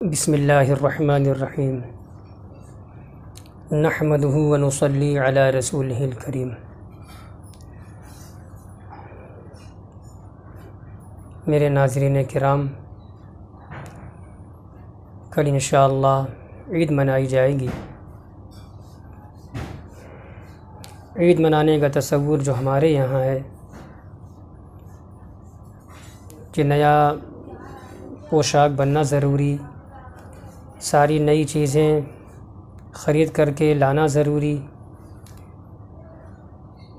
بسم اللہ الرحمن الرحیم نحمدہ ونصلی علی رسولہ الکریم۔ میرے ناظرین کرام، کل انشاءاللہ عید منائی جائے گی۔ عید منانے کا تصور جو ہمارے یہاں ہے کہ نیا پوشاک بننا ضروری، ساری نئی چیزیں خرید کر کے لانا ضروری،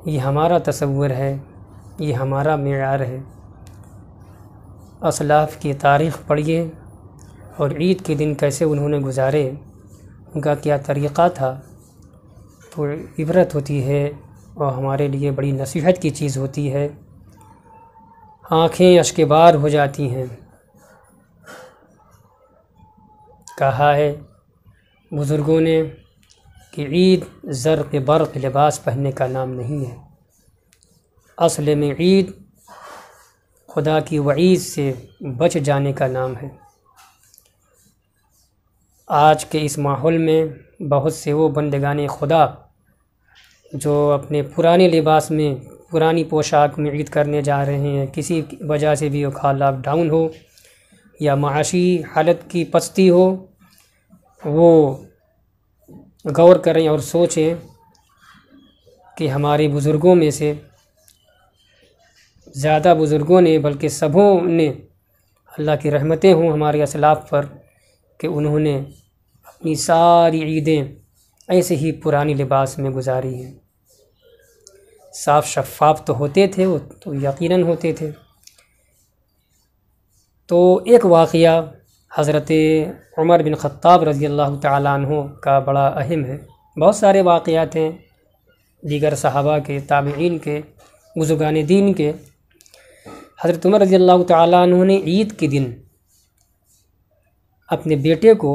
یہ ہمارا تصور ہے، یہ ہمارا معیار ہے۔ اسلاف کی تاریخ پڑھیے اور عید کے دن کیسے انہوں نے گزارے، ان کا کیا طریقہ تھا، تو عبرت ہوتی ہے اور ہمارے لیے بڑی نصیحت کی چیز ہوتی ہے۔ آنکھیں اشک بار ہو جاتی ہیں۔ کہا ہے بزرگوں نے کہ عید زرق برق لباس پہننے کا نام نہیں ہے، اصل میں عید خدا کی وعید سے بچ جانے کا نام ہے۔ آج کے اس ماحول میں بہت سے وہ بندگان خدا جو اپنے پرانے لباس میں، پرانی پوشاک میں عید کرنے جا رہے ہیں، کسی وجہ سے بھی وہ لاک ڈاؤن ہو یا معاشی حالت کی پستی ہو، وہ غور کریں اور سوچیں کہ ہمارے بزرگوں میں سے زیادہ بزرگوں نے، بلکہ سبوں نے، اللہ کی رحمتیں ہوں ہمارے اسلاف پر کہ انہوں نے اپنی ساری عیدیں ایسے ہی پرانی لباس میں گزاری ہیں۔ صاف شفاف تو ہوتے تھے، وہ تو یقیناً ہوتے تھے۔ تو ایک واقعہ حضرت عمر بن خطاب رضی اللہ تعالیٰ عنہ کا بڑا اہم ہے۔ بہت سارے واقعات ہیں دیگر صحابہ کے، تابعین کے، بزرگان دین کے۔ حضرت عمر رضی اللہ تعالیٰ عنہ نے عید کے دن اپنے بیٹے کو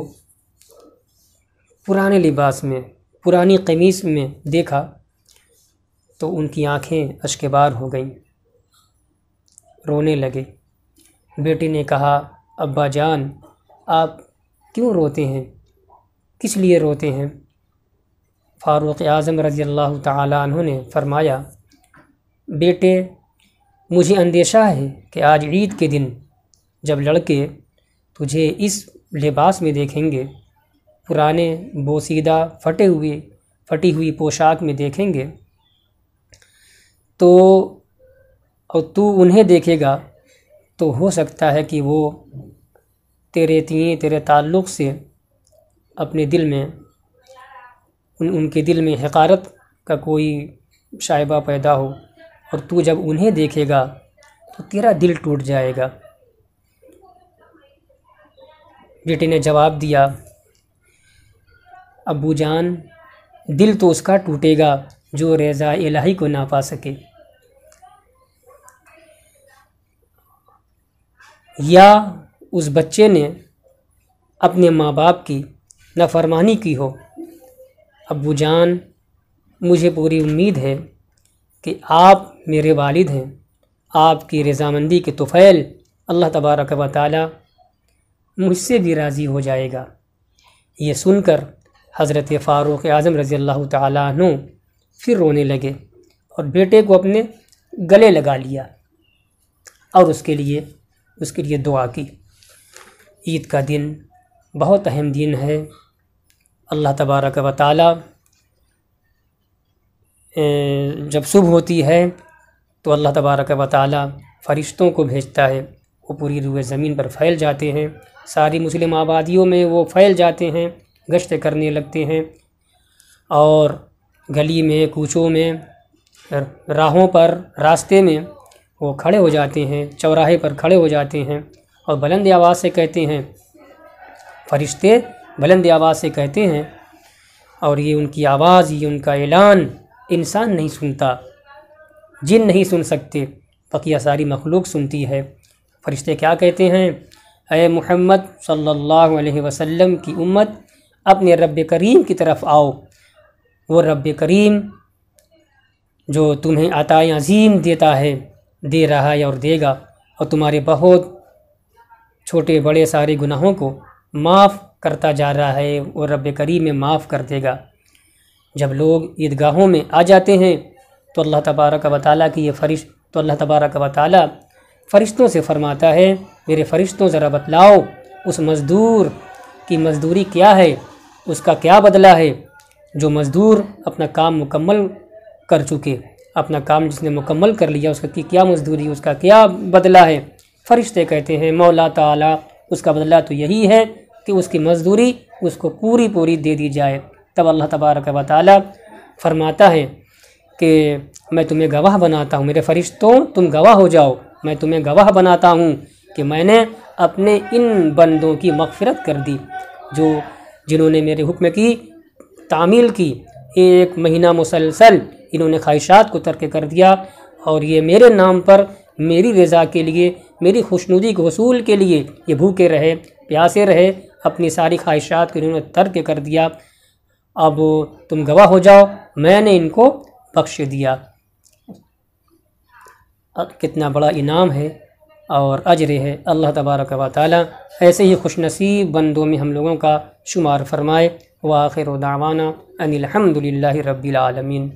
پرانے لباس میں، پرانی قمیص میں دیکھا تو ان کی آنکھیں اشک بار ہو گئیں، رونے لگے۔ بیٹے نے کہا، ابا جان آپ کیوں روتے ہیں، کس لیے روتے ہیں؟ فاروق اعظم رضی اللہ تعالیٰ عنہ نے فرمایا، بیٹے مجھے اندیشہ ہے کہ آج عید کے دن جب لڑکے تجھے اس لباس میں دیکھیں گے، پرانے بوسیدہ پھٹی ہوئی پوشاک میں دیکھیں گے، تو اور تو انہیں دیکھے گا تو ہو سکتا ہے کہ وہ تیرے تعلق سے اپنے دل میں، ان کے دل میں حقارت کا کوئی شائبہ پیدا ہو، اور تو جب انہیں دیکھے گا تو تیرا دل ٹوٹ جائے گا۔ بیٹے نے جواب دیا، ابو جان دل تو اس کا ٹوٹے گا جو رضا الہی کو نہ پا سکے، یا اس بچے نے اپنے ماں باپ کی نافرمانی کی ہو۔ ابو جان مجھے پوری امید ہے کہ آپ میرے والد ہیں، آپ کی رضامندی کے طفیل اللہ تبارک و تعالی مجھ سے بھی راضی ہو جائے گا۔ یہ سن کر حضرت فاروق اعظم رضی اللہ تعالیٰ عنہ پھر رونے لگے اور بیٹے کو اپنے گلے لگا لیا اور اس کے لیے دعا کی۔ عید کا دن بہت اہم دن ہے۔ اللہ تبارک و تعالی جب صبح ہوتی ہے تو اللہ تبارک و تعالی فرشتوں کو بھیجتا ہے، وہ پوری روئے زمین پر پھیل جاتے ہیں، ساری مسلم آبادیوں میں وہ پھیل جاتے ہیں، گشت کرنے لگتے ہیں، اور گلی میں، کوچوں میں، راہوں پر، راستے میں وہ کھڑے ہو جاتے ہیں، چوراہے پر کھڑے ہو جاتے ہیں اور بلند آواز سے کہتے ہیں، فرشتے بلند آواز سے کہتے ہیں، اور یہ ان کی آواز، یہ ان کا اعلان انسان نہیں سنتا، جن نہیں سن سکتے، بقیہ ساری مخلوق سنتی ہے۔ فرشتے کیا کہتے ہیں؟ اے محمد صلی اللہ علیہ وسلم کی امت، اپنے رب کریم کی طرف آؤ، وہ رب کریم جو تمہیں عطائیں عظیم دیتا ہے، دے رہا ہے اور دے گا، اور تمہارے بہت چھوٹے بڑے سارے گناہوں کو معاف کرتا جا رہا ہے اور رب کریم میں معاف کر دے گا۔ جب لوگ عیدگاہوں میں آ جاتے ہیں تو اللہ تبارک و تعالیٰ کی تو اللہ تبارک و تعالیٰ فرشتوں سے فرماتا ہے میرے فرشتوں ذرا بتلاؤ اس مزدور کی مزدوری کیا ہے، اس کا کیا بدلہ ہے۔ جو مزدور اپنا کام مکمل کر چکے، اپنا کام جس نے مکمل کر لیا، اس کی کیا مزدوری، اس کا کیا بدلہ ہے۔ فرشتے کہتے ہیں مولا تعالیٰ اس کا بدلہ تو یہی ہے کہ اس کی مزدوری اس کو پوری دے دی جائے۔ تب اللہ تبارک و تعالیٰ فرماتا ہے کہ میں تمہیں گواہ بناتا ہوں، میرے فرشتوں تم گواہ ہو جاؤ، میں تمہیں گواہ بناتا ہوں کہ میں نے اپنے ان بندوں کی مغفرت کر دی جنہوں نے میرے حکم کی تعمیل کی، 1 مہینہ مسلسل انہوں نے خواہشات کو ترک کر دیا اور یہ میرے نام پر میری رضا کے لیے، میری خوشنودی کے حصول کے لیے یہ بھوکے رہے، پیاسے رہے، اپنی ساری خواہشات کو انہوں نے ترک کر دیا۔ اب تم گواہ ہو جاؤ میں نے ان کو بخش دیا۔ کتنا بڑا انعام ہے اور اجر ہے۔ اللہ تبارک و تعالی ایسے ہی خوش نصیب بندوں میں ہم لوگوں کا شمار فرمائے۔ وآخر دعوانا ان الحمد للہ رب العالمین۔